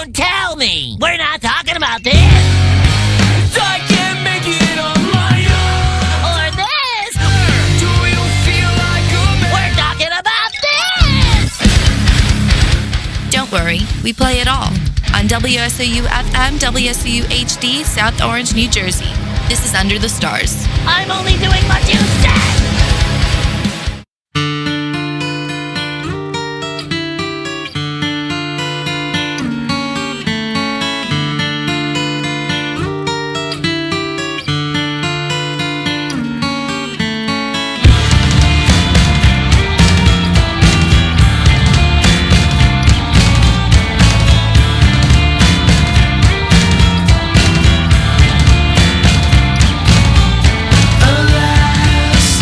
Don't tell me! We're not talking about this! I can't make it on my own. Or this! Do you feel like a man? We're talking about this! Don't worry, we play it all. On WSOU FM, WSOU HD, South Orange, New Jersey. This is Under the Stars. I'm only doing what you said! Alas,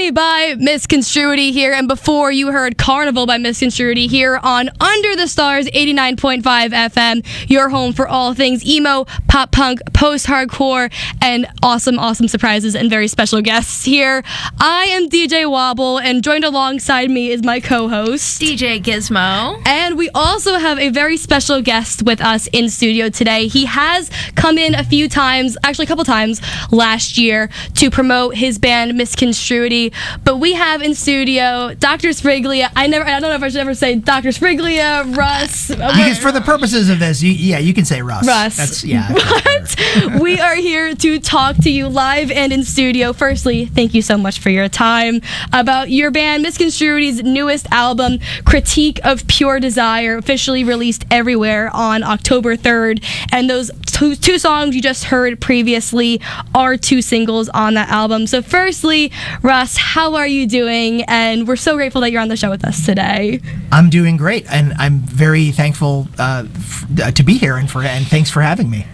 Génie by Misconstruity here, and before you heard Carnival by Misconstruity here on Under the Stars 89.5 FM, your home for all things emo, pop punk, post-hardcore, and awesome surprises and very special guests here. I am DJ Wobble, and joined alongside me is my co-host, DJ Gizmo. and we also have a very special guest with us in studio today. He has come in a few times, actually a couple times last year, to promote his band Misconstruity, but we have in studio Dr. Sbriglia. I don't know if I should ever say Dr. Sbriglia, Russ. Because for the purposes of this, you can say Russ. Russ. But we are here to talk to you live and in studio. Firstly, thank you so much for your time about your band Misconstruity's newest album, Critique of Pure Desire, officially released everywhere on October 3rd. And those two songs you just heard previously are two singles on that album. So firstly, Russ, how are you doing? And we're so grateful that you're on the show with us today. I'm doing great, and I'm very thankful to be here, and thanks for having me.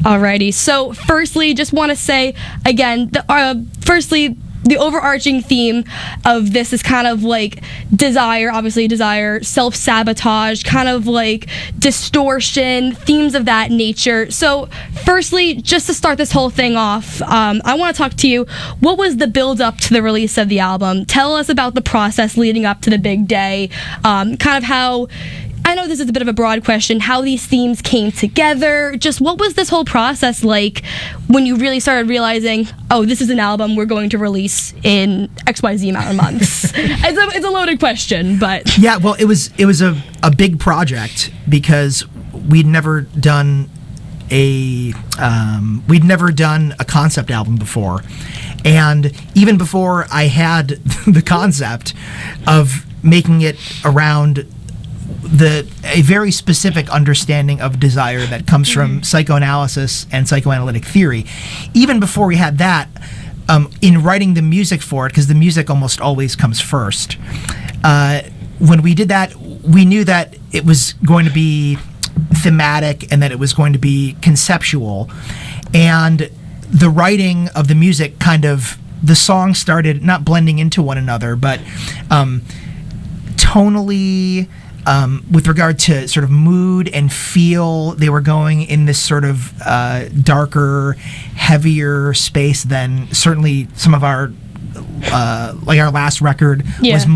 Alrighty. So firstly, just want to say again, the overarching theme of this is kind of like desire, self-sabotage, kind of like distortion, themes of that nature. So firstly, just to start this whole thing off, I want to talk to you. What was the build up to the release of the album? Tell us about the process leading up to the big day, kind of how, I know this is a bit of a broad question, how these themes came together. Just what was this whole process like when you really started realizing, oh, this is an album we're going to release in XYZ amount of months? It's a loaded question, but... Yeah, well, it was a big project because we'd never done a concept album before. And even before I had the concept of making it around a very specific understanding of desire that comes from psychoanalysis and psychoanalytic theory. Even before we had that, in writing the music for it, because the music almost always comes first, when we did that, we knew that it was going to be thematic and that it was going to be conceptual. And the writing of the music the songs started not blending into one another, but tonally, with regard to sort of mood and feel, they were going in this sort of darker, heavier space than certainly some of our like our last record was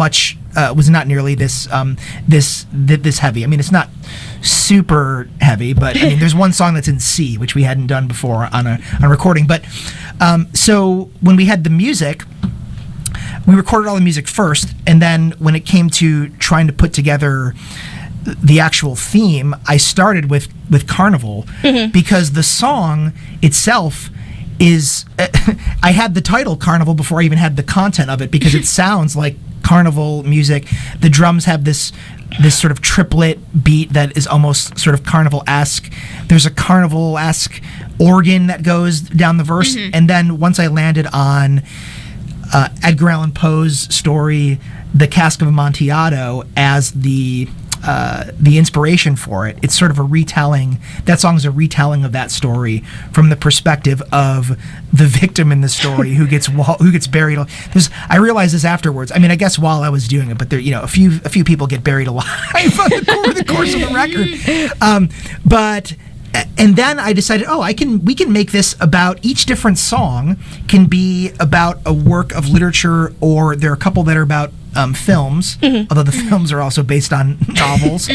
not nearly this heavy. I mean, it's not super heavy, but I mean, there's one song that's in C, which we hadn't done before on a recording. But so when we had the music, we recorded all the music first, and then when it came to trying to put together the actual theme, I started with Carnival, because the song itself is... I had the title Carnival before I even had the content of it, because it sounds like carnival music. The drums have this sort of triplet beat that is almost sort of carnival-esque. There's a carnival-esque organ that goes down the verse, and then once I landed on Edgar Allan Poe's story, The Cask of Amontillado, as the inspiration for it. It's sort of a retelling. That song's a retelling of that story from the perspective of the victim in the story who gets buried. I realized this afterwards. I mean, I guess while I was doing it, but there, a few people get buried alive over the course of the record. And then I decided, we can make this about each different song can be about a work of literature, or there are a couple that are about films, although the films are also based on novels,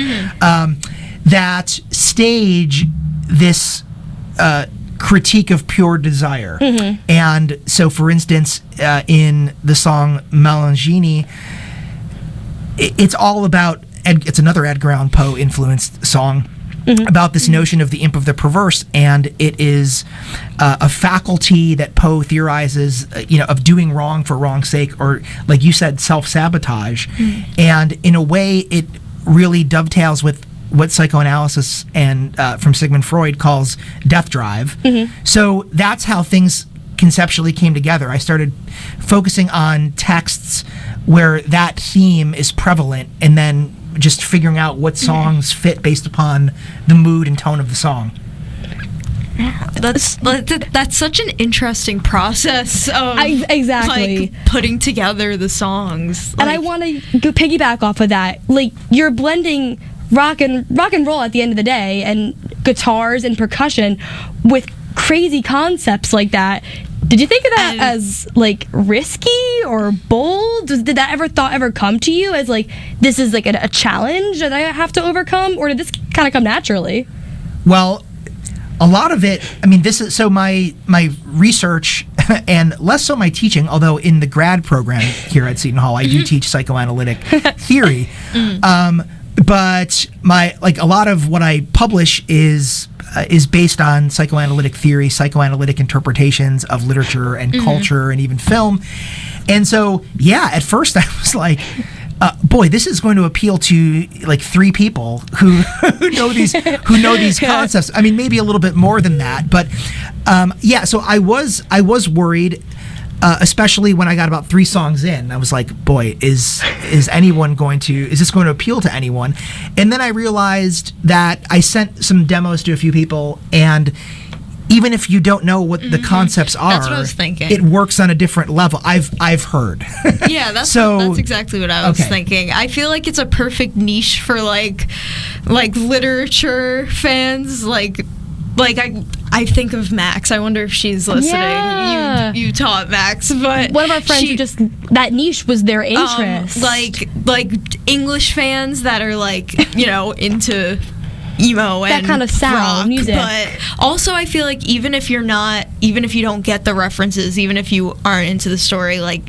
that stage this critique of pure desire. And so, for instance, in the song Malin, génie, it's all about, it's another Edgar Allan Poe influenced song, about this notion of the imp of the perverse, and it is a faculty that Poe theorizes, of doing wrong for wrong's sake, or, like you said, self-sabotage. And in a way, it really dovetails with what psychoanalysis and from Sigmund Freud calls death drive. So that's how things conceptually came together. I started focusing on texts where that theme is prevalent, and then just figuring out what songs fit based upon the mood and tone of the song. That's such an interesting process of Exactly. like putting together the songs. And I want to piggyback off of that. Like, you're blending rock and roll at the end of the day, and guitars and percussion with crazy concepts like that. Did you think of that as like risky or bold? Did that ever come to you as like, this is like a challenge that I have to overcome, or did this kind of come naturally? Well, a lot of it, I mean, this is so my research and less so my teaching, although in the grad program here at Seton Hall, I do teach psychoanalytic theory. But a lot of what I publish is based on psychoanalytic theory, psychoanalytic interpretations of literature and culture and even film. And so, yeah, at first I was like, boy, this is going to appeal to like 3 people who know these concepts. I mean, maybe a little bit more than that, but yeah. So I was worried, especially when I got about 3 songs in. I was like, boy, is this going to appeal to anyone? And then I realized that I sent some demos to a few people, and even if you don't know what the concepts are, that's what I was thinking. It works on a different level. I've heard. Yeah, that's exactly what I was thinking. I feel like it's a perfect niche for like literature fans. Like I think of Max. I wonder if she's listening. Yeah. You taught Max, but one of our friends who just, that niche was their interest. Like English fans that are like, into emo and that kind of sound rock, music. But also I feel like even if you don't get the references, even if you aren't into the story, like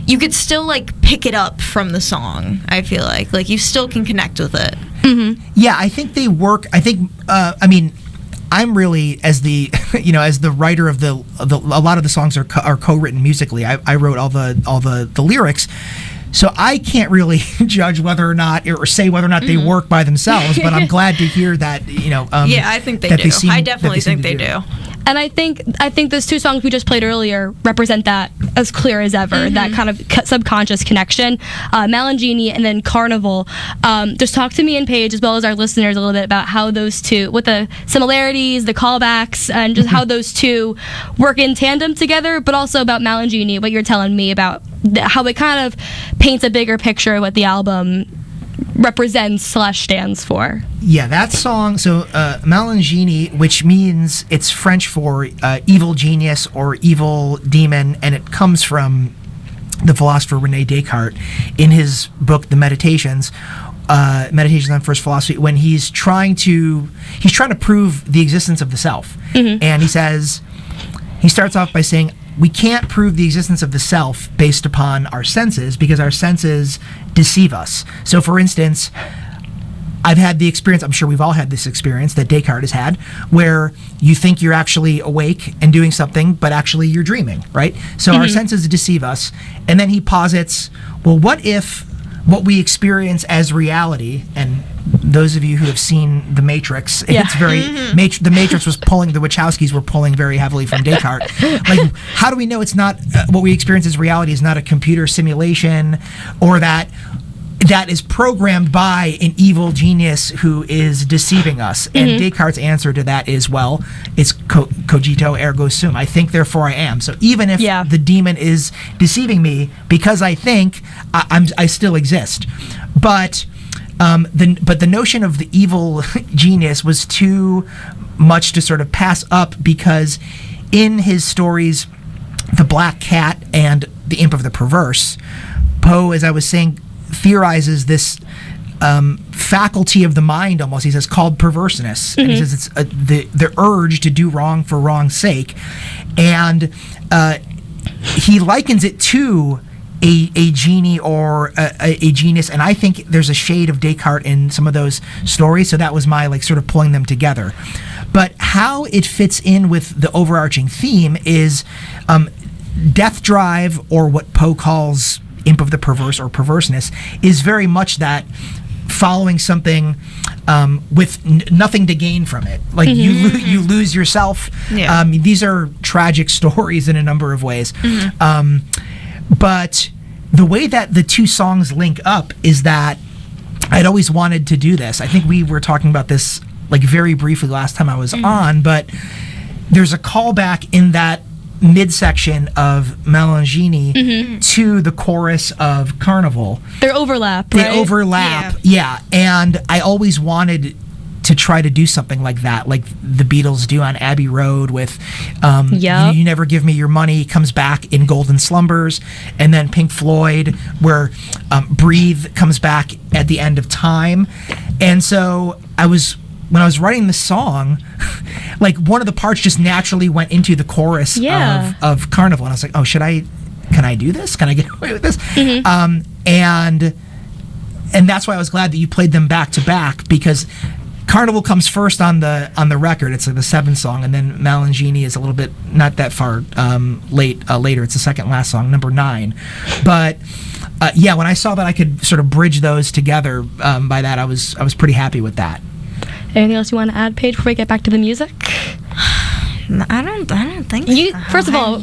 you could still like pick it up from the song. I feel like you still can connect with it. Yeah, I think they work. I think I mean, I'm really, as the as the writer of a lot of the songs are co-written musically. I wrote all the lyrics, so I can't really judge whether or not, or say whether or not they work by themselves. But I'm glad to hear that yeah, I think they do. I definitely think they do. And I think those 2 songs we just played earlier represent that as clear as ever, that kind of subconscious connection. Malin, Génie, and then Carnival. Just talk to me and Paige, as well as our listeners, a little bit about how those 2, what the similarities, the callbacks, and just how those 2 work in tandem together, but also about Malin, Génie, what you're telling me about how it kind of paints a bigger picture of what the album represents/stands for. Yeah, that song, so Malin, Génie, which means, it's French for evil genius or evil demon, and it comes from the philosopher René Descartes in his book The Meditations on First Philosophy, when he's trying to prove the existence of the self. And he starts off by saying, we can't prove the existence of the self based upon our senses, because our senses deceive us. So, for instance, I've had the experience, I'm sure we've all had this experience that Descartes has had, where you think you're actually awake and doing something, but actually you're dreaming, right? So our senses deceive us. And then he posits, well, what if what we experience as reality, and those of you who have seen The Matrix, it's very The Matrix was pulling, the Wachowskis were pulling very heavily from Descartes. Like, how do we know it's not what we experience as reality is not a computer simulation, or that is programmed by an evil genius who is deceiving us? And Descartes' answer to that is, well, it's cogito ergo sum. I think, therefore I am. So even if the demon is deceiving me, because I think, I still exist. But the notion of the evil genius was too much to sort of pass up, because in his stories, The Black Cat and The Imp of the Perverse, Poe, as I was saying, theorizes this faculty of the mind, almost, he says, called perverseness. And he says it's the urge to do wrong for wrong's sake. And he likens it to a genie or a genius, and I think there's a shade of Descartes in some of those stories, so that was my sort of pulling them together. But how it fits in with the overarching theme is death drive, or what Poe calls imp of the perverse or perverseness, is very much that following something with nothing to gain from it. Like you lose yourself. Yeah. These are tragic stories in a number of ways. But the way that the 2 songs link up is that I'd always wanted to do this. I think we were talking about this very briefly last time I was on, but there's a callback in that midsection of Malin, génie to the chorus of Carnival. They overlap, right? They overlap, yeah. And I always wanted to try to do something like that, like the Beatles do on Abbey Road with you Never Give Me Your Money comes back in Golden Slumbers, and then Pink Floyd where Breathe comes back at the end of Time. And so when I was writing the song, like one of the parts just naturally went into the chorus of Carnival, and I was like, oh, can I do this? Can I get away with this? And that's why I was glad that you played them back to back, because Carnival comes first on the record. It's like the 7th song, and then Malin, génie is a little bit not that far later. It's the second last song, number 9. But when I saw that I could sort of bridge those together by that, I was pretty happy with that. Anything else you want to add, Paige, before we get back to the music? I don't think so. First of all,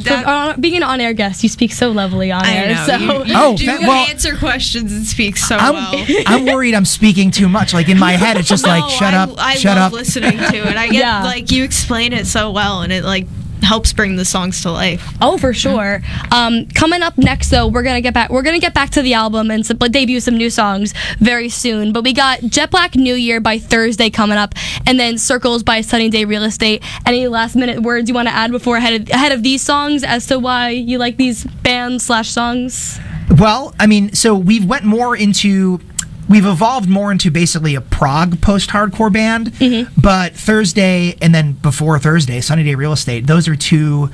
being an on-air guest, you speak so lovely on air. You answer questions and speak so well. I'm worried I'm speaking too much. Like in my head, it's just like shut up. I love listening to it. I get like you explain it so well, and it like helps bring the songs to life. Oh, for sure. Coming up next, though, we're gonna get back to the album and debut some new songs very soon. But we got Jet Black New Year by Thursday coming up, and then Circles by Sunny Day Real Estate. Any last minute words you want to add before ahead of these songs as to why you like these bands / songs? Well, I mean, so we've evolved more into basically a prog post-hardcore band, but Thursday and then before Thursday, Sunny Day Real Estate, those are two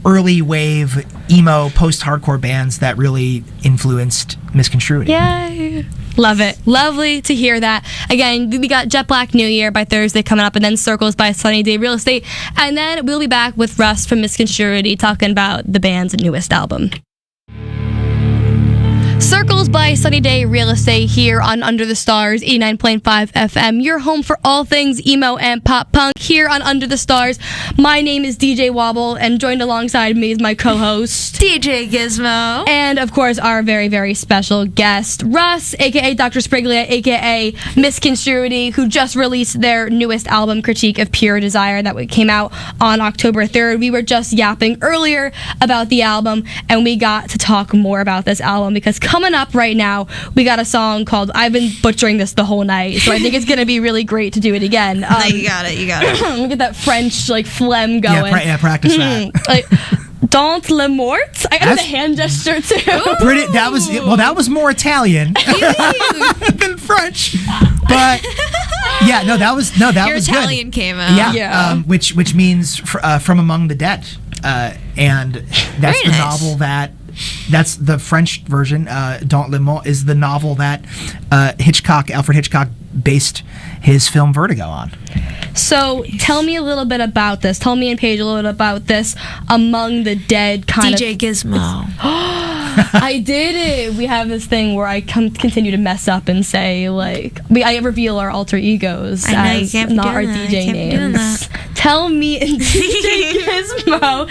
early wave emo post-hardcore bands that really influenced Misconstruity. Yay! Love it. Lovely to hear that. Again, we got Jet Black New Year by Thursday coming up, and then Circles by Sunny Day Real Estate, and then we'll be back with Russ from Misconstruity talking about the band's newest album. Circles by Sunny Day Real Estate here on Under the Stars 89.5 FM, your home for all things emo and pop punk here on Under the Stars. My name is DJ Wobble, and joined alongside me is my co-host DJ Gizmo, and of course our very, very special guest Russ, a.k.a. Dr. Sbriglia, a.k.a. Misconstruity, who just released their newest album, Critique of Pure Desire, that came out on October 3rd. We were just yapping earlier about the album, and we got to talk more about this album because coming up right now, we got a song called, I've been butchering this the whole night, so I think it's going to be really great to do it again. No, you got it. Let me get that French, like, phlegm going. Practice that. Like, Dans le morts? I got the hand gesture, too. That was more Italian than French. But, that was Your was Italian good. came out. Yeah. Which means from among the dead. And that's Very the nice. novel that's the French version. Dans le Mort is the novel that Alfred Hitchcock based his film Vertigo on. So tell me a little bit about this. Tell me and Paige a little bit about this Among the Dead kind DJ of. Gizmo. I did it. We have this thing where I continue to mess up and say, like, I reveal our alter egos as not our DJ names. Tell me and DJ Gizmo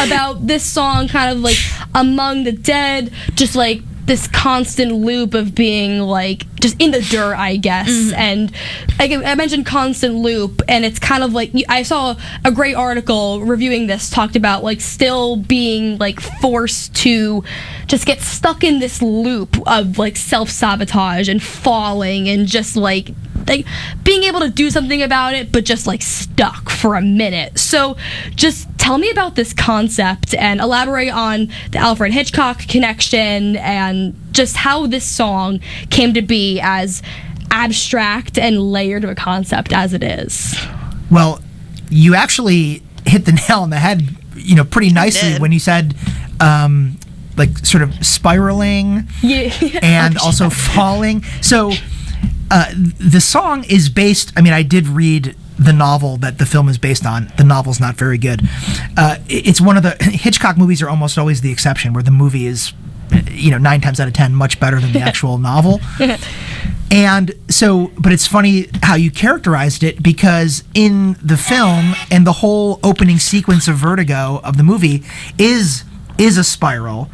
about this song, kind of like Among the Dead, just like this constant loop of being like just in the dirt, I guess. And I mentioned constant loop, and it's kind of like, I saw a great article reviewing this, talked about like still being like forced to just get stuck in this loop of like self-sabotage and falling and just like being able to do something about it, but just like stuck for a minute. So just tell me about this concept and elaborate on the Alfred Hitchcock connection and just how this song came to be as abstract and layered of a concept as it is. Well, you actually hit the nail on the head, pretty nicely when you said like sort of spiraling and also falling. So the song is based, I did read the novel that the film is based on. The novel's not very good. It's one of the Hitchcock movies are almost always the exception, where the movie is 9 times out of 10 much better than the actual novel. And so, but it's funny how you characterized it, because in the film and the whole opening sequence of Vertigo of the movie is a spiral,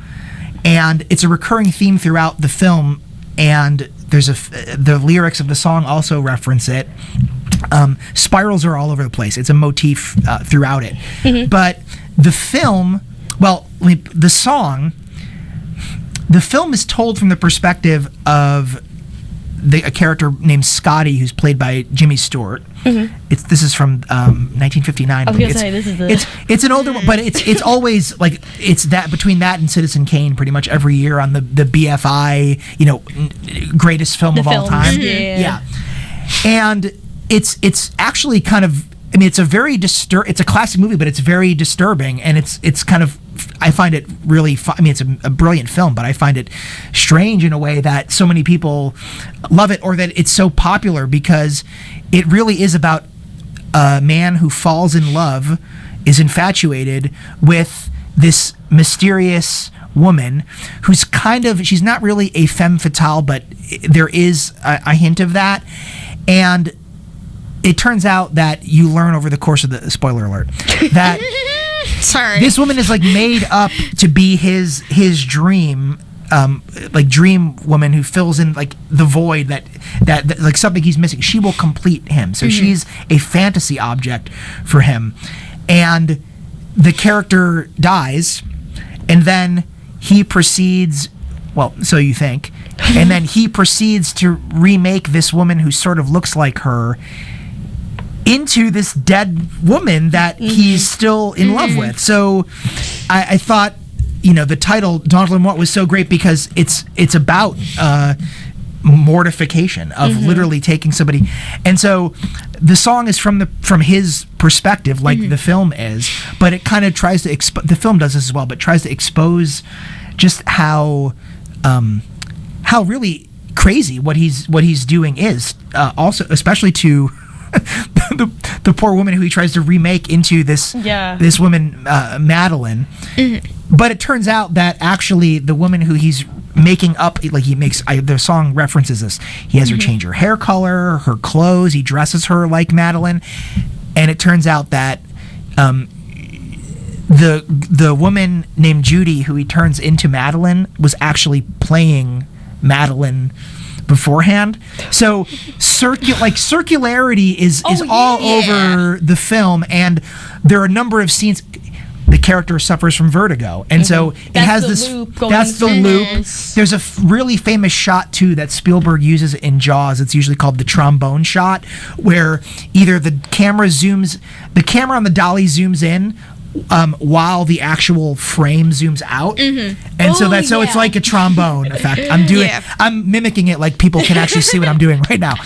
and it's a recurring theme throughout the film. And there's the lyrics of the song also reference it. spirals are all over the place. It's a motif throughout it. But the film, the song, the film is told from the perspective of a character named Scotty, who's played by Jimmy Stewart. This is from 1959. I was gonna say, this is it's an older one, but it's always like it's that between that and Citizen Kane, pretty much every year on the BFI, greatest film of all time. Yeah. And it's actually kind of, I mean, it's a classic movie, but it's very disturbing, and it's kind of, I find it really I mean, it's a brilliant film, but I find it strange in a way that so many people love it, or that it's so popular, because it really is about a man who falls in love, is infatuated with this mysterious woman who's she's not really a femme fatale, but there is a hint of that. And it turns out that you learn over the course of the, spoiler alert, that Sorry. this woman is like made up to be his dream, like dream woman who fills in like the void that like something he's missing. She will complete him. So she's a fantasy object for him. And the character dies, and then he proceeds, well, so you think, and then he proceeds to remake this woman who sort of looks like her into this dead woman that he's still in love with. So I thought, the title Dauntless Mort was so great because it's about mortification of literally taking somebody. And so the song is from his perspective, like the film is, but it kind of tries to the film does this as well, but tries to expose just how really crazy what he's doing is, also especially to the poor woman who he tries to remake into this woman, Madeline. But it turns out that actually the woman who he's making up, like the song references this. He has her change her hair color, her clothes. He dresses her like Madeline, and it turns out that the woman named Judy, who he turns into Madeline, was actually playing Madeline beforehand. So circularity is all over the film, and there are a number of scenes. The character suffers from vertigo, and so it has this loop. That's the loop. There's a really famous shot too that Spielberg uses in Jaws. It's usually called the trombone shot, where either the camera on the dolly zooms in while the actual frame zooms out, and so it's like a trombone effect. I'm mimicking it like people can actually see what I'm doing right now.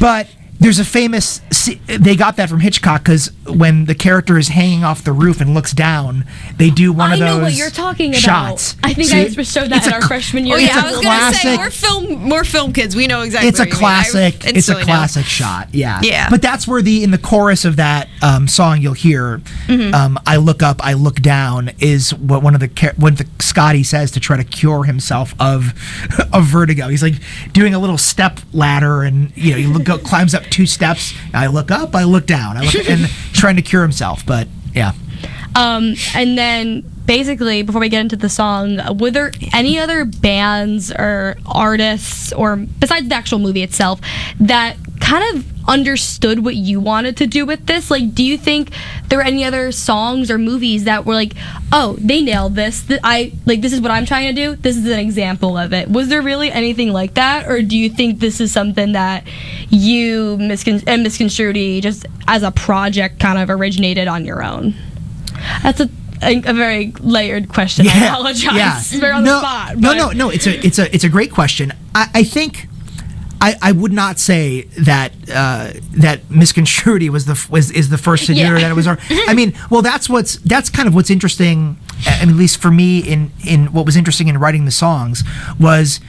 But there's a famous, they got that from Hitchcock, because when the character is hanging off the roof and looks down, they do one of those shots. I know what you're talking about. Shots. I think I showed that in our freshman year. Oh yeah, I was gonna say we're film kids. We know exactly. It's a classic. It's a classic shot. Yeah. Yeah. But that's where in the chorus of that song you'll hear, "I look up, I look down," is what one of the Scotty says to try to cure himself of vertigo. He's like doing a little step ladder, and he climbs up 2 steps. I look up, I look down, and trying to cure himself. But yeah. And then basically, before we get into the song, were there any other bands or artists, or besides the actual movie itself, that kind of understood what you wanted to do with this? Like, do you think there were any other songs or movies that were like, oh, they nailed this, this is what I'm trying to do, this is an example of it? Was there really anything like that, or do you think this is something that you and Misconstruity just as a project kind of originated on your own? That's a very layered question. I apologize. Yeah. It's very on the spot. No. It's a great question. I think I would not say that that Misconstruity is the first to do it. That it was. I mean, well, that's kind of what's interesting. I mean, at least for me, in what was interesting in writing the songs was.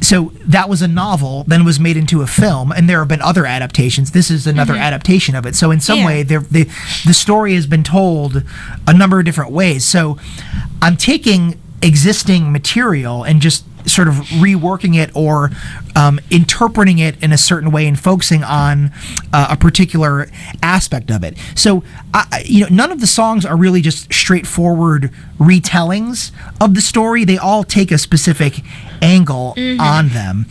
So that was a novel, then was made into a film, and there have been other adaptations. This is another adaptation of it. So in some way, the story has been told a number of different ways. So I'm taking existing material and just sort of reworking it or interpreting it in a certain way and focusing on a particular aspect of it. So, none of the songs are really just straightforward retellings of the story. They all take a specific angle on them.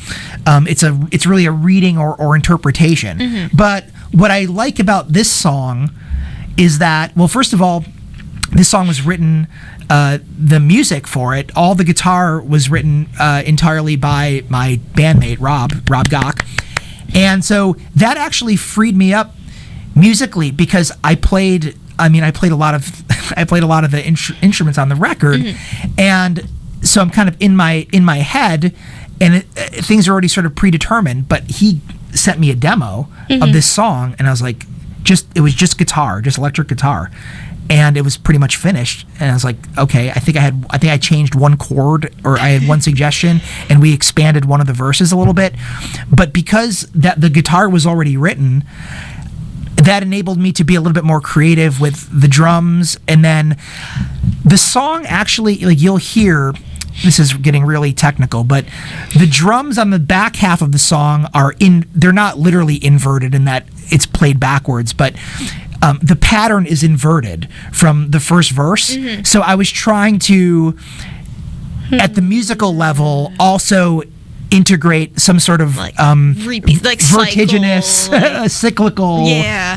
It's really a reading or interpretation. But what I like about this song is that, well, first of all, this song was written, the music for it, all the guitar was written entirely by my bandmate, Rob Gock. And so that actually freed me up musically because I played a lot of the instruments on the record. And so I'm kind of in my head, and things are already sort of predetermined, but he sent me a demo of this song, and I was like, it was just guitar, just electric guitar. And it was pretty much finished, and I was like, okay, I think I changed one chord, or I had one suggestion, and we expanded one of the verses a little bit. But because that the guitar was already written, that enabled me to be a little bit more creative with the drums. And then the song actually, like, you'll hear, this is getting really technical, but the drums on the back half of the song they're not literally inverted in that it's played backwards, but the pattern is inverted from the first verse. So I was trying to, at the musical level, also integrate some sort of vertiginous, cyclical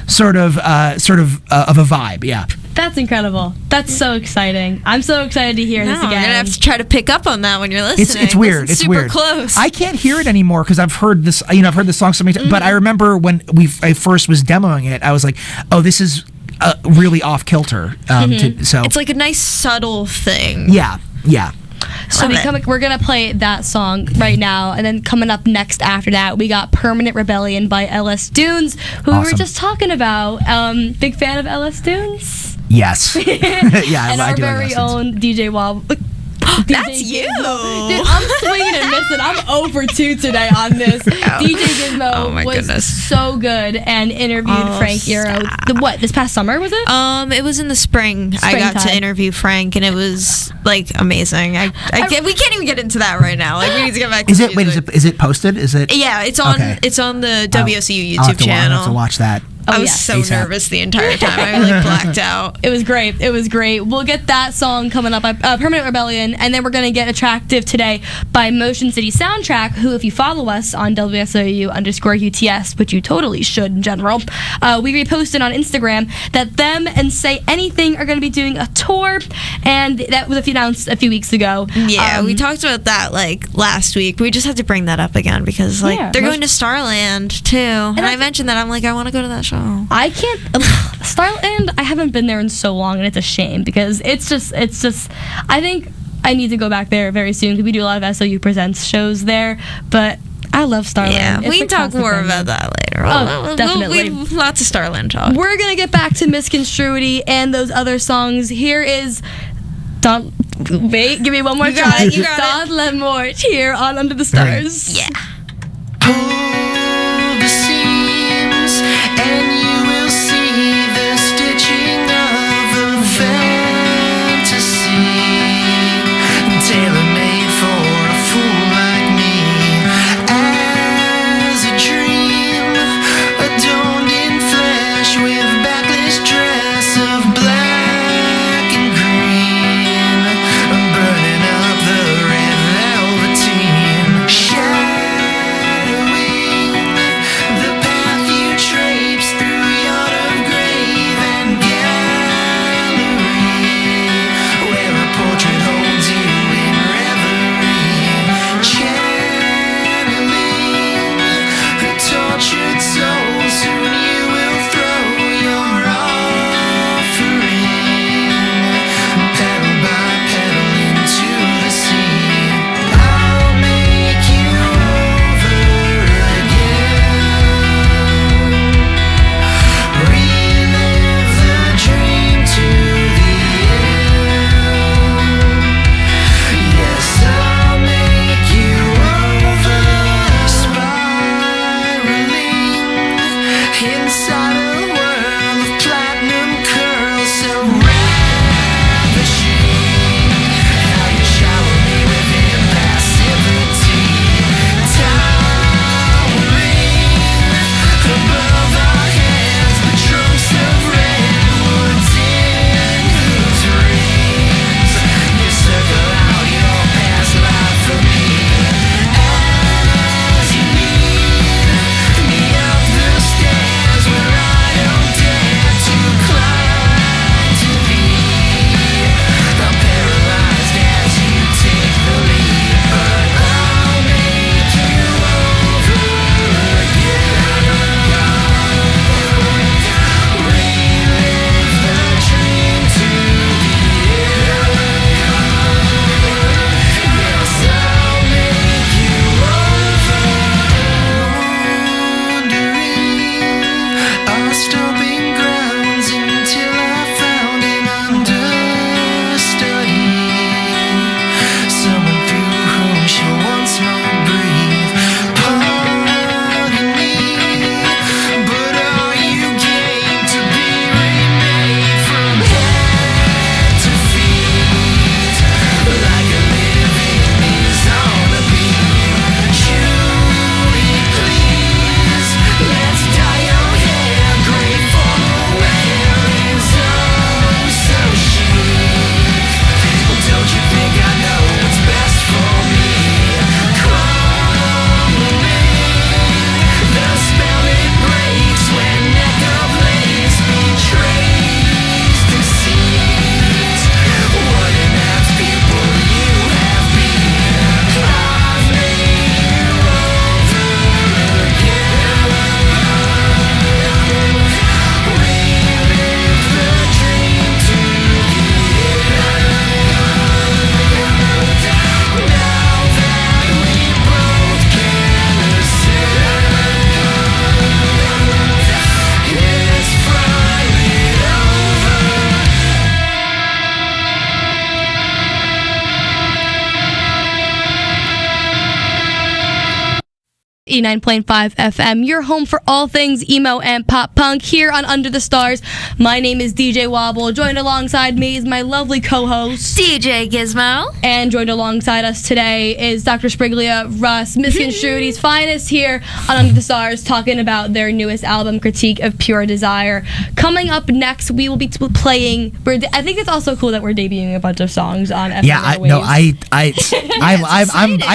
sort of a vibe. Yeah. That's incredible. That's so exciting. I'm so excited to hear this again. You're gonna have to try to pick up on that when you're listening. It's weird. It's super weird. Close. I can't hear it anymore because I've heard this. I've heard the song so many times. But I remember when I first was demoing it, I was like, "Oh, this is really off kilter." So it's like a nice subtle thing. Yeah. So we're going to play that song right now, and then coming up next after that, we got Permanent Rebellion by LS Dunes, who we were just talking about. Big fan of LS Dunes? Yes. Yeah, and I our do like very LS Dunes. own DJ Wobble. That's you. Dude, I'm swinging and missing. I'm over 2 today on this. DJ Gizmo was so good and interviewed Frank Iero. This past summer, was it? It was in the spring. I got to interview Frank, and it was like amazing. We can't even get into that right now. Like, we need to get back to Is it posted? Is it? Yeah, it's on it's on the WSOU YouTube channel. I'll have to watch that. I was so nervous the entire time. I blacked out. It was great. We'll get that song coming up by Permanent Rebellion, and then we're going to get Attractive Today by Motion City Soundtrack, who, if you follow us on WSOU_UTS, which you totally should in general, we reposted on Instagram that them and Say Anything are going to be doing a tour, and that was announced a few weeks ago. Yeah, we talked about that last week. We just had to bring that up again because they're going to Starland too, and I mentioned that. I'm like, I want to go to that show. I can't. Starland, I haven't been there in so long, and it's a shame because it's just. I think I need to go back there very soon because we do a lot of SOU Presents shows there, but I love Starland. Yeah, we can talk more about that later. Definitely. Lots of Starland talk. We're going to get back to Misconstruity and those other songs. Here is wait, give me one more try. You got Don Lemort here on Under the Stars. Yeah. Pull the seams and you will see the stitching of a fantasy, tailor-made for a fool like me. As a dream, adorned in flesh with backless dress of black and green, burning up the red velveteen. Shadowy 89.5 FM, your home for all things emo and pop punk here on Under the Stars. My name is DJ Wobble. Joined alongside me is my lovely co-host, DJ Gizmo. And joined alongside us today is Dr. Sbriglia, Russ, Misconstruity's finest here on Under the Stars, talking about their newest album, Critique of Pure Desire. Coming up next, we will be playing. I think it's also cool that we're debuting a bunch of songs on FM. Yeah, I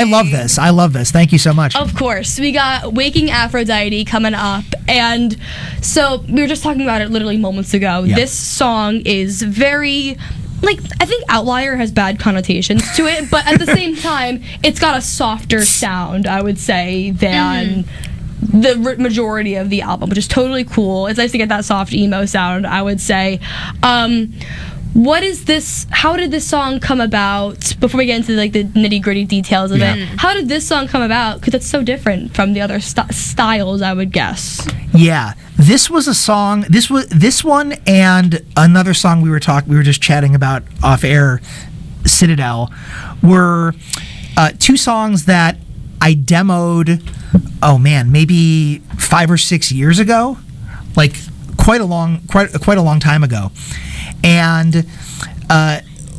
love this. I love this. Thank you so much. Of course. We got Waking Aphrodite coming up. And so we were just talking about it literally moments ago. Yeah. This song is very, I think outlier has bad connotations to it, but at the same time, it's got a softer sound, I would say, than the majority of the album, which is totally cool. It's nice to get that soft emo sound, I would say. What is this? How did this song come about? Before we get into the nitty gritty details of it, how did this song come about? Because it's so different from the other styles, I would guess. Yeah, this was a song. This one and another song we were just chatting about off air, Citadel, were two songs that I demoed. Oh man, maybe 5 or 6 years ago, quite a long time ago. And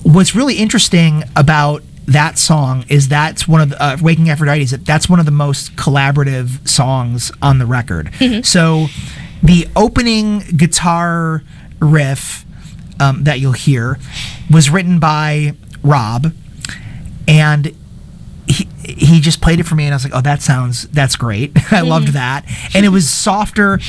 what's really interesting about that song is that's one of the, Waking Aphrodite, that's one of the most collaborative songs on the record. Mm-hmm. So the opening guitar riff that you'll hear was written by Rob, and he just played it for me, and I was like, oh, that's great. I loved that. And it was softer.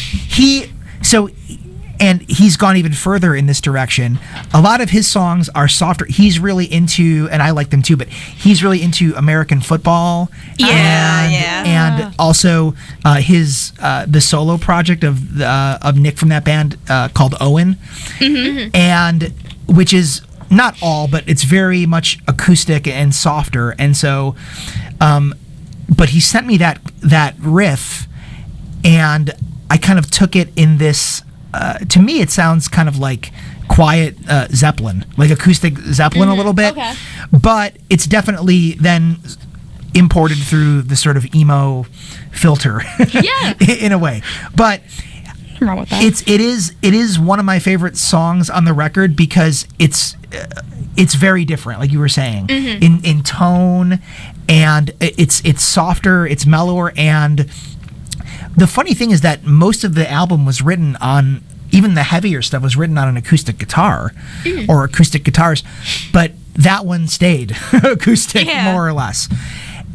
And he's gone even further in this direction. A lot of his songs are softer. He's really into, and I like them too, but he's really into American football. And also his the solo project of Nick from that band called Owen, and which is not all, but it's very much acoustic and softer. And so, but he sent me that riff, and I kind of took it in this. To me, it sounds kind of like quiet Zeppelin, like acoustic Zeppelin a little bit. Okay. But it's definitely then imported through the sort of emo filter, in a way. But nothing wrong with that. It is one of my favorite songs on the record because it's very different, like you were saying, in tone, and it's softer, it's mellower, and the funny thing is that most of the album was written on, even the heavier stuff was written on an acoustic guitar or acoustic guitars, but that one stayed acoustic more or less.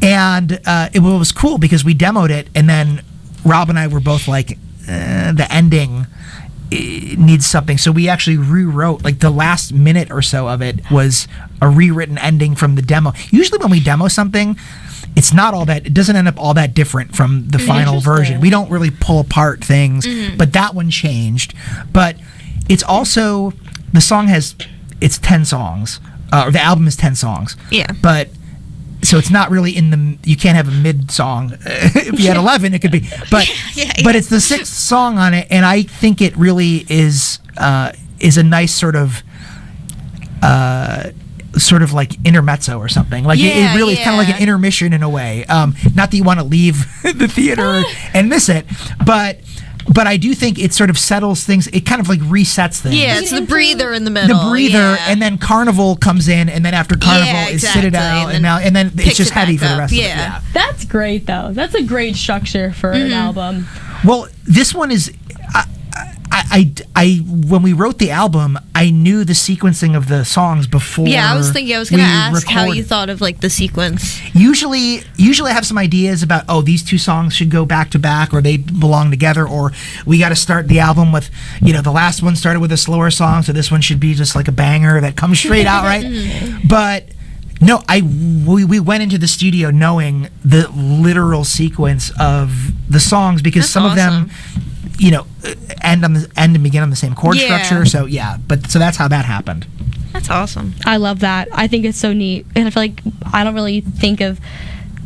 And it was cool because we demoed it, and then Rob and I were both like, the ending needs something. So we actually rewrote, the last minute or so of it was a rewritten ending from the demo. Usually when we demo something, it doesn't end up all that different from the final version. We don't really pull apart things, but that one changed. But it's also, the song it's 10 songs, or the album is 10 songs. Yeah. But, so it's not really you can't have a mid song. If you had 11, it could be. But but it's the 6th song on it, and I think it really is a nice sort of like intermezzo or something. It really is kind of like an intermission in a way. Not that you want to leave the theater and miss it, but I do think it sort of settles things. It kind of resets things. Yeah, it's the breather in the middle. The breather, and then Carnival comes in, and then after Carnival is Citadel, and then it's just heavy for the rest of it. Yeah, that's great though. That's a great structure for an album. Well, this one is. I when we wrote the album, I knew the sequencing of the songs before. Yeah, I was going to ask how you thought of the sequence. Usually I have some ideas about, these two songs should go back to back, or they belong together, or we got to start the album with, the last one started with a slower song, so this one should be just like a banger that comes straight out, right? But no, we went into the studio knowing the literal sequence of the songs, because some of them, end and begin on the same chord structure. So so that's how that happened. That's awesome. I love that. I think it's so neat, and I feel like I don't really think of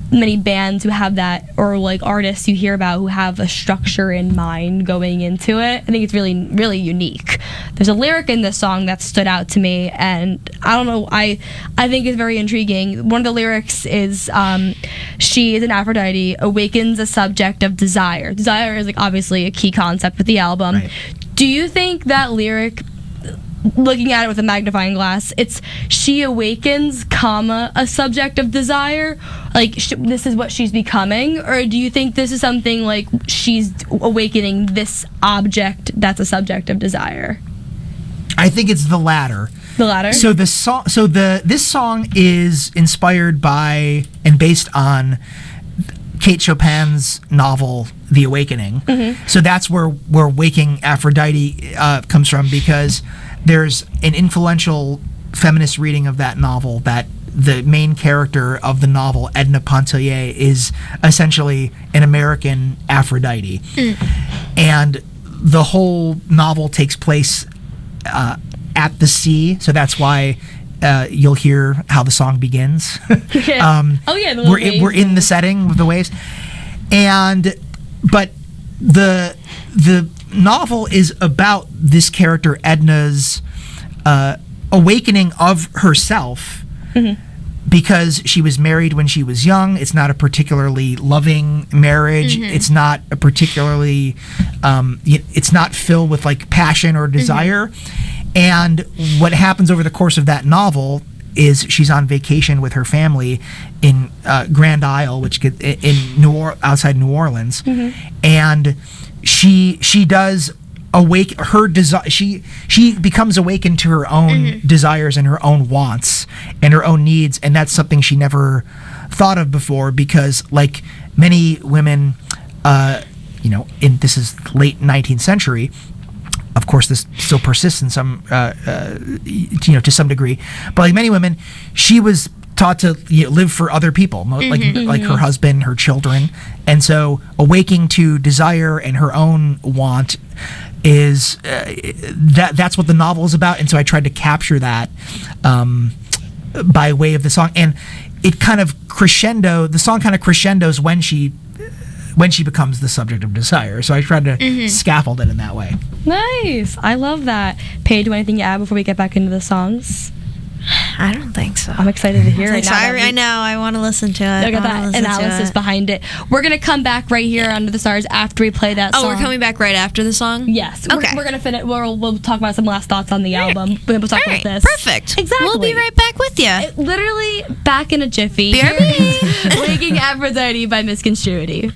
many bands who have that, or like artists you hear about who have a structure in mind going into it. I think it's really, really unique. There's a lyric in this song that stood out to me, and I don't know, I think it's very intriguing. One of the lyrics is, she is an Aphrodite, awakens a subject of desire. Desire is like obviously a key concept with the album. Right. Do you think that lyric, looking at it with a magnifying glass, it's she awakens, comma, a subject of desire, like this is what she's becoming, or do you think this is something like she's awakening this object that's a subject of desire? I think it's the latter. The latter. So this song is inspired by and based on Kate Chopin's novel The Awakening. Mm-hmm. So that's where Waking Aphrodite comes from, because there's an influential feminist reading of that novel that the main character of the novel, Edna Pontellier, is essentially an American Aphrodite. And the whole novel takes place at the sea, so that's why you'll hear how the song begins. We're in the setting with the waves, but the novel is about this character Edna's awakening of herself, because she was married when she was young. It's not a particularly loving marriage. It's not a particularly it's not filled with like passion or desire. And what happens over the course of that novel is she's on vacation with her family in Grand Isle, which outside New Orleans, and she does awake her desire. She becomes awakened to her own desires and her own wants and her own needs, and that's something she never thought of before, because like many women, this is late 19th century. Of course, this still persists in some, to some degree. But like many women, she was taught to live for other people, like her husband, her children, and so awaking to desire and her own want is that's what the novel is about. And so I tried to capture that by way of the song, and it kind of the song kind of crescendos when she becomes the subject of desire. So I tried to scaffold it in that way. Nice. I love that. Paige, anything to add before we get back into the songs? I don't think so. I'm excited to hear it. I know. I want to listen to it. Look at that analysis behind it. We're going to come back right here under the stars after we play that song. Oh, we're coming back right after the song? Yes. Okay. We're going to finish. We'll talk about some last thoughts on the album. We'll talk about this. Perfect. Exactly. We'll be right back with you. Literally back in a jiffy. BRB. Waking Aphrodite by Misconstruity.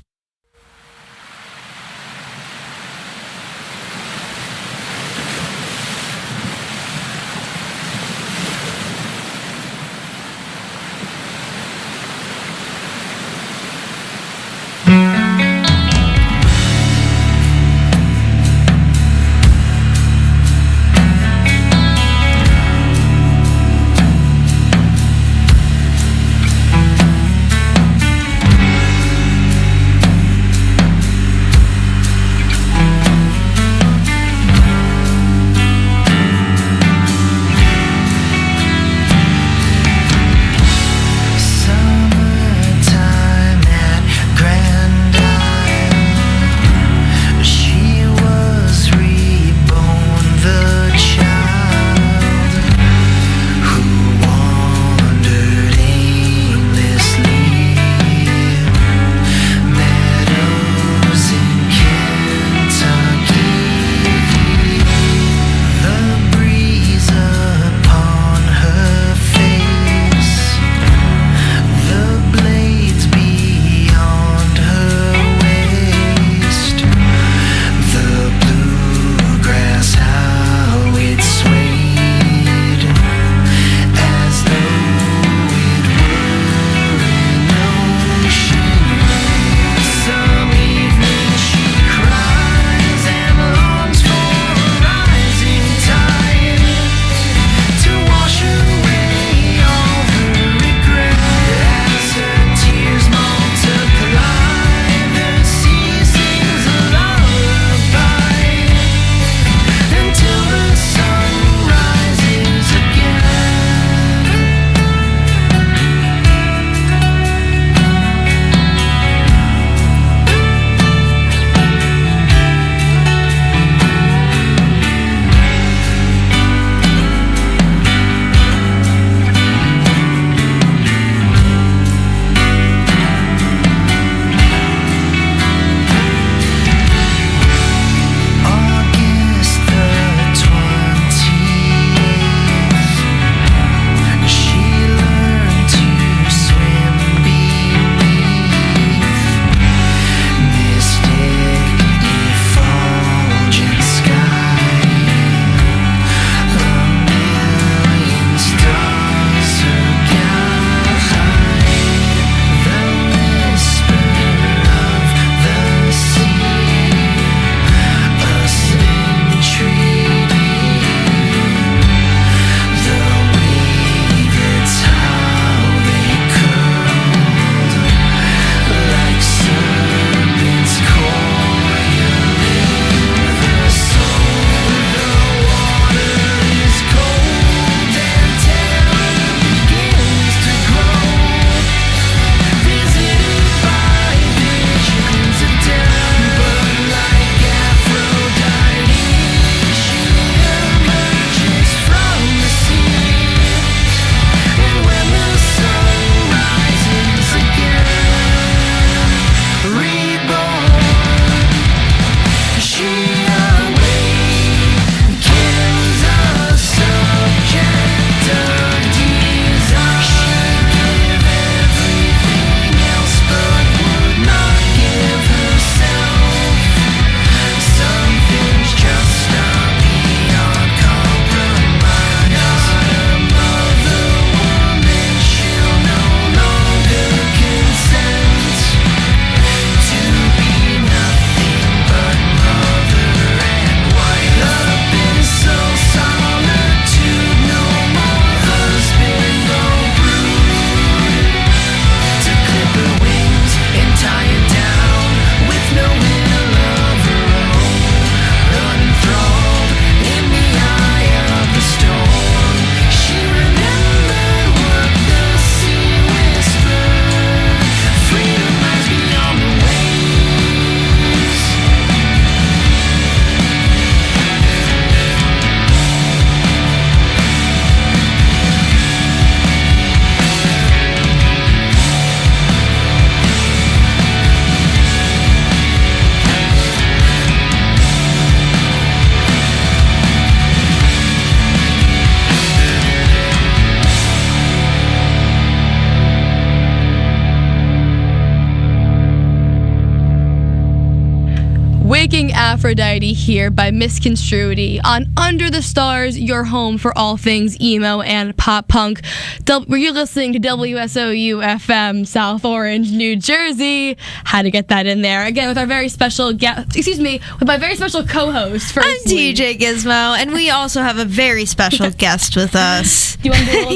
Waking Aphrodite here by Misconstruity on Under the Stars, your home for all things emo and pop punk. Were you listening to WSOU FM, South Orange, New Jersey? Had to get that in there. Again, with our very special guest, with my very special co-host. I'm DJ Gizmo, and we also have a very special guest with us. Do you want to do a little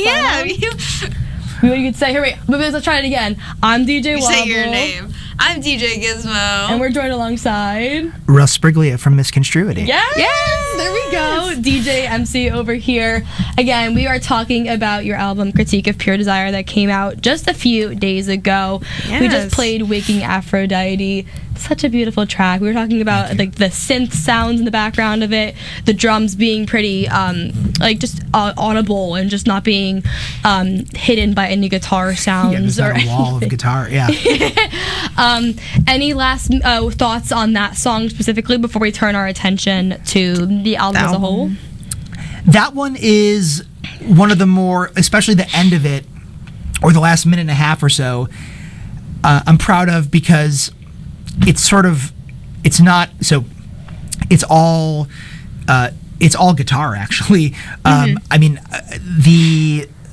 Yeah, you could say, here, wait, let's try it again. I'm DJ Wobble. Say your name. I'm DJ Gizmo. And we're joined alongside Russ Sbriglia from Misconstruity. Yes! There we go. DJ MC over here. Again, we are talking about your album Critique of Pure Desire that came out just a few days ago. Yes. We just played Waking Aphrodite. Such a beautiful track. We were talking about like the synth sounds in the background of it, the drums being pretty just audible and just not being hidden by any guitar sounds. Yeah, there's not a wall of guitar. Yeah. Any last thoughts on that song specifically before we turn our attention to the album as a whole? That one is one of the more, especially the end of it, or the last minute and a half or so, I'm proud of because it's all guitar actually. I mean,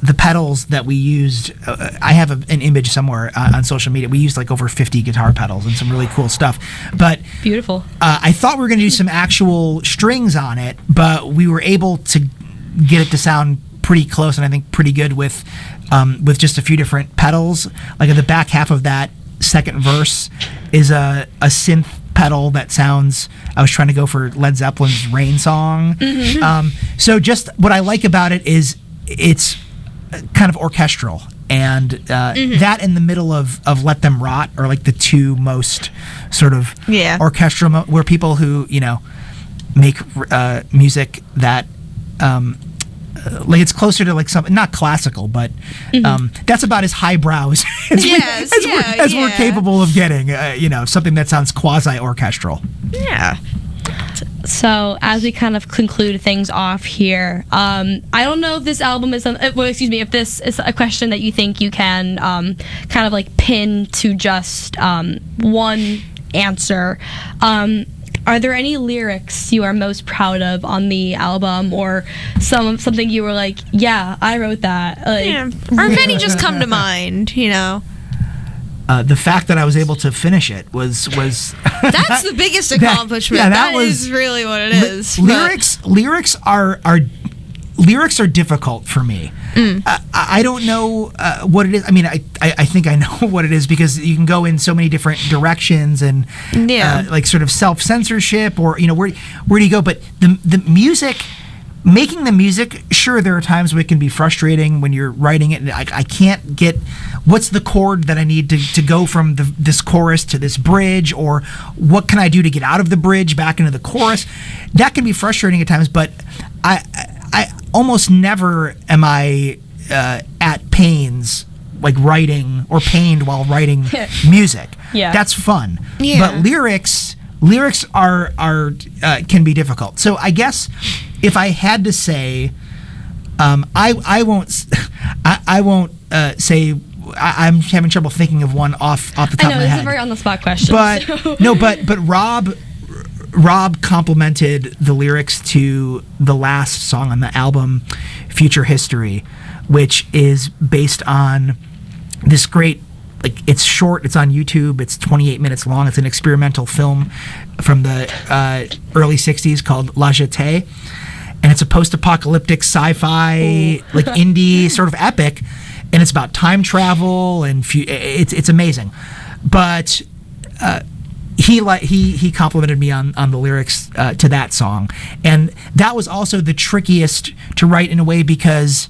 the pedals that we used, I have an image somewhere on social media. We used like over 50 guitar pedals and some really cool stuff. But beautiful. I thought we were going to do some actual strings on it, but we were able to get it to sound pretty close and I think pretty good with just a few different pedals. Like at the back half of that second verse is a synth pedal that sounds, I was trying to go for Led Zeppelin's Rain Song. So just what I like about it is it's kind of orchestral, and that in the middle of Let Them Rot are like the two most sort of orchestral where people who make music that like it's closer to like something not classical, but that's about as highbrow as we're capable of getting. Something that sounds quasi orchestral. Yeah. So as we kind of conclude things off here, I don't know if this album is, if this is a question that you think you can kind of like pin to just one answer. Are there any lyrics you are most proud of on the album, or something you were like, yeah, I wrote that? Or if any just come to mind, The fact that I was able to finish it was that's the biggest accomplishment. That is really what it is. Lyrics are difficult for me. I don't know what it is. I mean, I think I know what it is because you can go in so many different directions and like sort of self-censorship or where do you go? But the music. Making the music, sure, there are times when it can be frustrating when you're writing it and I can't get what's the chord that I need to go from this chorus to this bridge, or what can I do to get out of the bridge back into the chorus. That can be frustrating at times, but I almost never am I at pains like writing or pained while writing music. Yeah. That's fun. Yeah. But lyrics are can be difficult. So I guess if I had to say, I won't say. I'm having trouble thinking of one off the top of my head. I know this is a very on the spot question. But Rob complimented the lyrics to the last song on the album, Future History, which is based on this great. Like it's short, it's on YouTube, it's 28 minutes long, it's an experimental film from the early 60s called La Jetée, and it's a post-apocalyptic sci-fi like indie sort of epic, and it's about time travel and it's amazing. But he complimented me on the lyrics to that song, and that was also the trickiest to write in a way because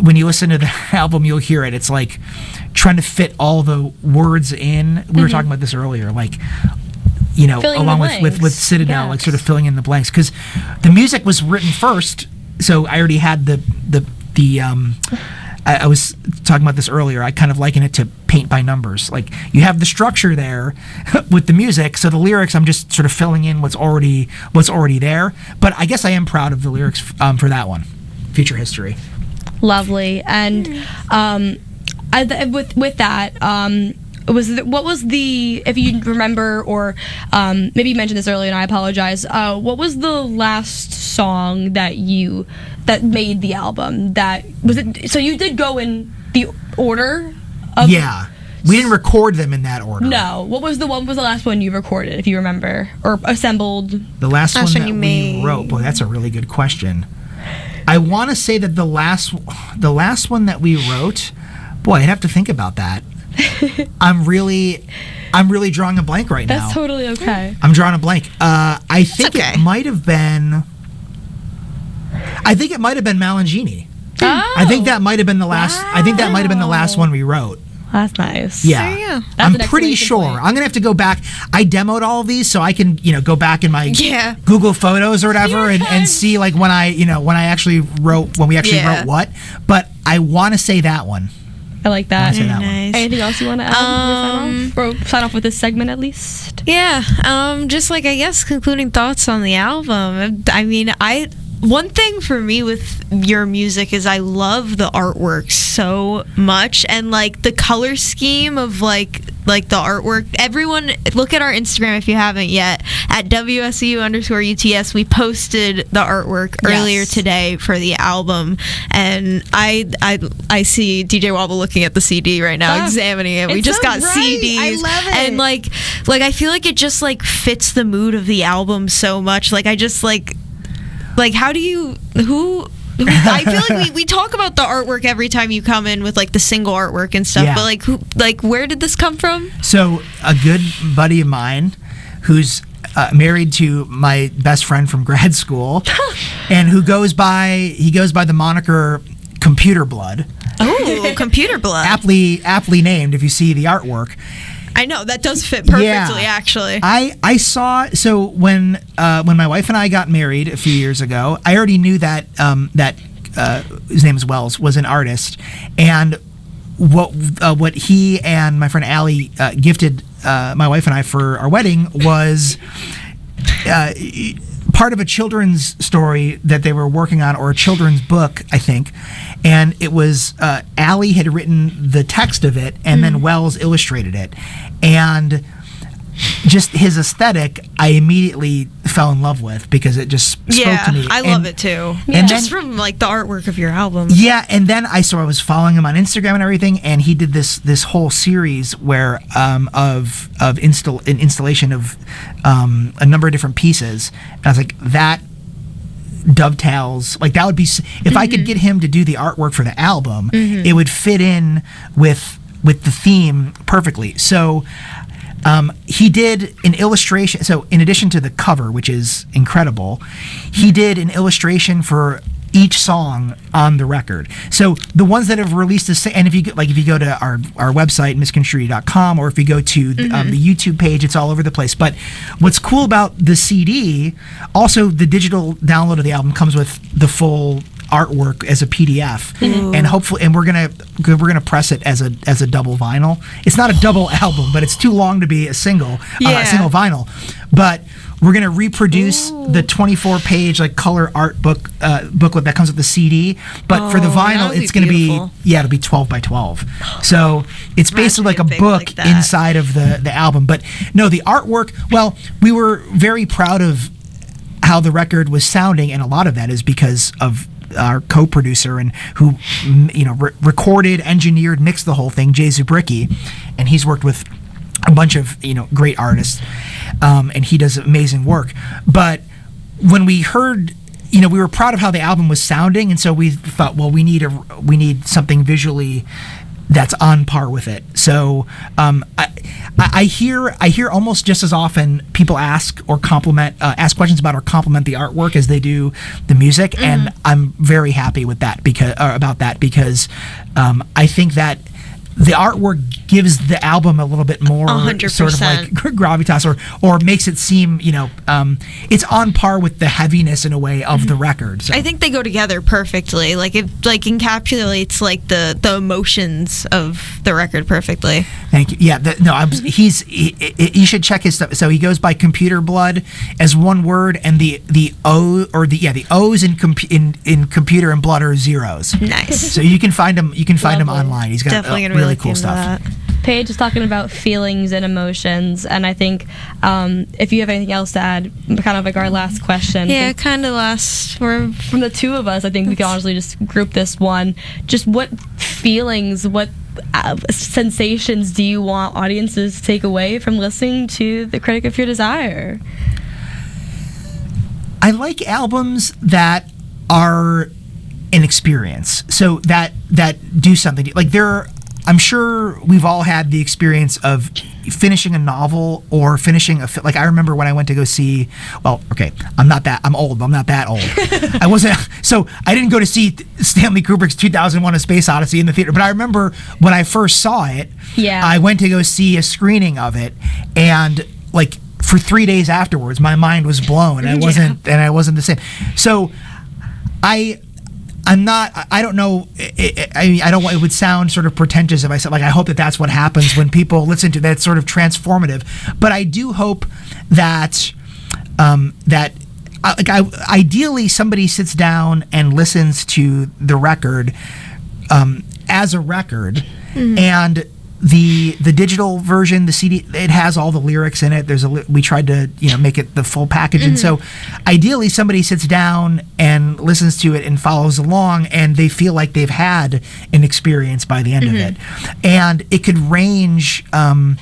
when you listen to the album, you'll hear it. It's like trying to fit all the words in. We were talking about this earlier, like filling along with Citadel, like sort of filling in the blanks, because the music was written first. So I already had I was talking about this earlier. I kind of liken it to paint by numbers. Like you have the structure there with the music, so the lyrics I'm just sort of filling in what's already there. But I guess I am proud of the lyrics for that one, Future History. Lovely. And with that, what was the, if you remember, or maybe you mentioned this earlier and I apologize, what was the last song that made the album? So you did go in the order of... Yeah. We didn't record them in that order. No. What was the last one you recorded, if you remember, or assembled? The last one that you we made. wrote. Boy, that's a really good question. I want to say that the last one that we wrote. Boy, I'd have to think about that. I'm really drawing a blank right now. That's totally okay. I'm drawing a blank. I think okay. it might have been. I think it might have been Malin, génie. Oh. I think that might have been the last. I think that might have been the last one we wrote. That's nice. Yeah, There you go. That's I'm an pretty exclamation sure. point. I'm gonna have to go back. I demoed all of these, so I can go back in my Yeah. Google Photos or whatever and see like when I actually wrote wrote what. But I want to say that one. I like that. Say that one. Nice. Anything else you want to add? Or sign off with this segment at least? Yeah, just like I guess concluding thoughts on the album. I mean, one thing for me with your music is I love the artwork so much, and like the color scheme of like the artwork. Everyone look at our Instagram if you haven't yet, at WSOU_UTS. We posted the artwork earlier today for the album, and I see DJ Wobble looking at the CD right now, examining it. We it's just so got bright. CDs. I love it. And like I feel like it just like fits the mood of the album so much. Like I just like how do you I feel like we talk about the artwork every time you come in with like the single artwork and stuff, Yeah. but where did this come from? So a good buddy of mine, who's married to my best friend from grad school, and who goes by the moniker Computer Blood. Oh, Computer Blood. Aptly named if you see the artwork. I know that does fit perfectly. Yeah. Actually, I saw, so when my wife and I got married a few years ago, I already knew that his name is Wells, was an artist, and what he and my friend Allie gifted my wife and I for our wedding was part of a children's story that they were working on, or a children's book, I think. And it was Allie had written the text of it, and then Wells illustrated it. And just his aesthetic, I immediately fell in love with, because it just spoke to me. I love it too. And Just then- from like the artwork of your album. Yeah, and then I was following him on Instagram and everything, and he did this whole series where of an installation of a number of different pieces. And I was like, that dovetails, like that would be, if I could get him to do the artwork for the album, it would fit in with the theme perfectly. So he did an illustration. So in addition to the cover, which is incredible, he did an illustration for each song on the record. So the ones that have released this, and if you go to our website, misconstruity.com, or if you go to the YouTube page, it's all over the place. But what's cool about the CD, also the digital download of the album comes with the full artwork as a PDF, and hopefully, and we're gonna press it as a double vinyl. It's not a double album, but it's too long to be a single single vinyl. But we're gonna reproduce the 24-page like color art booklet that comes with the CD. But for the vinyl, it's gonna be it'll be 12 by 12. So it's basically like a book like that. inside of the album. But no, the artwork. Well, we were very proud of how the record was sounding, and a lot of that is because of our co-producer, and who recorded, engineered, mixed the whole thing, Jay Sbriglia, and he's worked with a bunch of great artists, and he does amazing work. But when we heard, we were proud of how the album was sounding, and so we thought, well, we need something visually that's on par with it. So I hear almost just as often people ask questions about or compliment the artwork as they do the music, and I'm very happy with that because I think that the artwork gives the album a little bit more 100%. sort of like gravitas, or makes it seem it's on par with the heaviness in a way of the record. So. I think they go together perfectly. Like it encapsulates like the emotions of the record perfectly. Thank you. Yeah, you should check his stuff. So he goes by Computer Blood as one word, and the O's in computer and blood are zeros. Nice. So you can find him. You can find him online. He's got Definitely gonna be really looking cool into stuff. that. Paige is talking about feelings and emotions, and I think if you have anything else to add, kind of like our last question. Yeah, kind of last. From the two of us, I think we can honestly just group this one. Just what feelings, what sensations do you want audiences to take away from listening to The Critic of Your Desire? I like albums that are an experience, so that do something. Like I'm sure we've all had the experience of finishing a novel or finishing like I remember when I went to go see. Well, okay, I'm old, but I'm not that old. I didn't go to see Stanley Kubrick's 2001: A Space Odyssey in the theater, but I remember when I first saw it. Yeah. I went to go see a screening of it, and like for 3 days afterwards, my mind was blown, and I wasn't the same. So I don't know. I don't want. It would sound sort of pretentious if I said, like, I hope that that's what happens when people listen to that. Sort of transformative. But I do hope that ideally somebody sits down and listens to the record as a record, and the digital version, the CD, it has all the lyrics in it. We tried to make it the full package, and so ideally somebody sits down and listens to it and follows along, and they feel like they've had an experience by the end of it. And it could range. I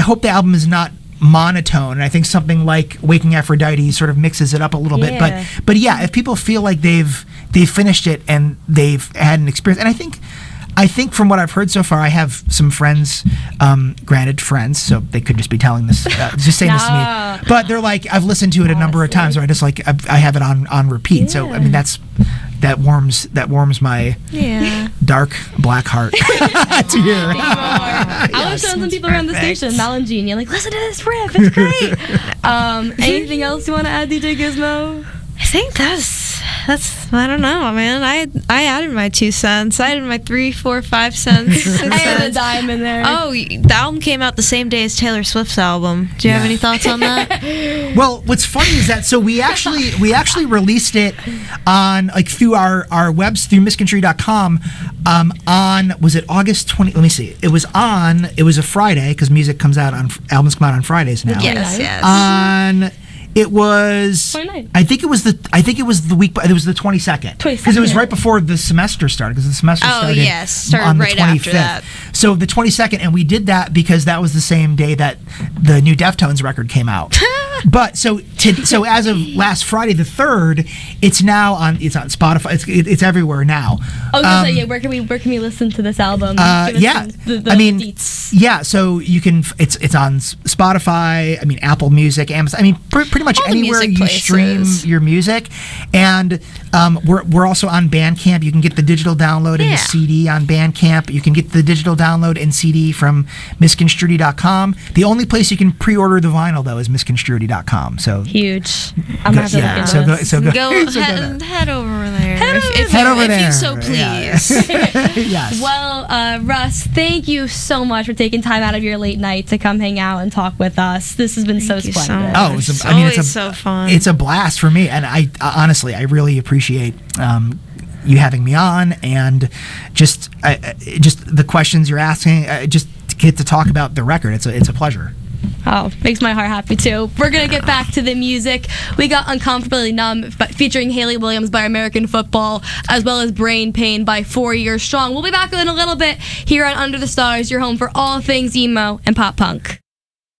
hope the album is not monotone, and I think something like Waking Aphrodite sort of mixes it up a little bit. But yeah, if people feel like they've finished it and they've had an experience, and I think from what I've heard so far, I have some friends, granted friends, so they could just be telling this, just saying this to me, but they're like, I've listened to it a number of times, or I just like, I have it on repeat. So I mean, that warms my dark black heart to hear. I was showing some people around the station, Malin, Genie, like, listen to this riff, it's great. Anything else you want to add, DJ Gizmo? I think that's I don't know, man. I added my 2 cents. I added my 3, 4, 5 cents. I had a dime in there. Oh, the album came out the same day as Taylor Swift's album. Do you have any thoughts on that? Well, what's funny is that we actually released it on through our webs through Misconstruity.com on, was it August 20? Let me see. It was a Friday, because albums come out on Fridays now. Yes. It was 29. I think it was the week. It was the 22nd, because it was right before the semester started. Because the semester started on right the 25th. after that. So the 22nd, and we did that because that was the same day that the new Deftones record came out. But so as of last Friday the 3rd, it's on Spotify. It's everywhere now. I was gonna say, where can we listen to this album? Deets. Yeah. So you can. It's on Spotify. Apple Music, Amazon. Pretty much anywhere you stream your music, and we're also on Bandcamp. You can get the digital download and the CD on Bandcamp. You can get the digital download and CD from Misconstruity.com. The only place you can pre-order the vinyl though is Misconstruity.com. So huge. I'm gonna have to look into this. Head over there. If you so please. Yes. Well, Russ, thank you so much for taking time out of your late night to come hang out and talk with us. This has been so splendid. It's so fun. It's a blast for me, and I honestly really appreciate you having me on, and just the questions you're asking. Just to get to talk about the record. It's a pleasure. Oh, makes my heart happy too. We're gonna get back to the music. We got Uncomfortably Numb featuring Hayley Williams by American Football, as well as Brain Pain by 4 Years Strong. We'll be back in a little bit here on Under the Stars, your home for all things emo and pop punk.